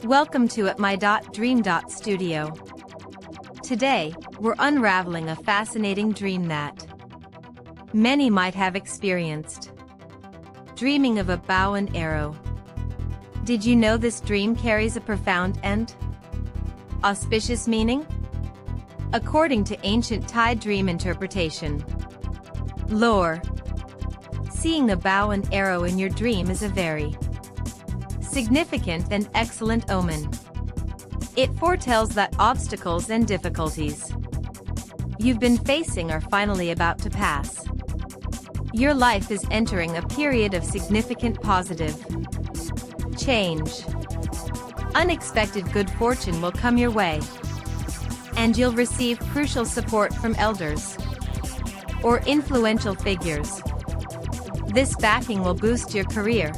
Welcome to My.dream.studio. Today, we're unraveling a fascinating dream that many might have experienced. Dreaming of a bow and arrow. Did you know this dream carries a profound and auspicious meaning? According to ancient thaidream interpretation. Lore. Seeing a bow and arrow in your dream is a very significant and excellent omen. It foretells that obstacles and difficulties you've been facing are finally about to pass. Your life is entering a period of significant positive change. Unexpected good fortune will come your way, and you'll receive crucial support from elders or influential figures. This backing will boost your career,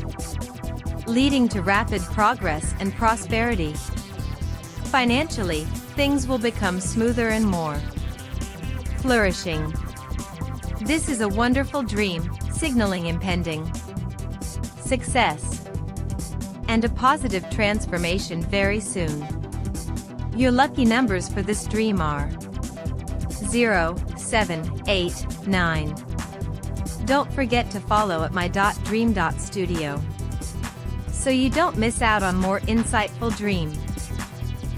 leading to rapid progress and prosperity. Financially, things will become smoother and more flourishing. This is a wonderful dream, signaling impending success and a positive transformation very soon. Your lucky numbers for this dream are 0, 7, 8, 9. Don't forget to follow My.dream.studio so you don't miss out on more insightful dream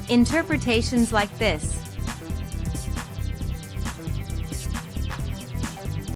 interpretations like this.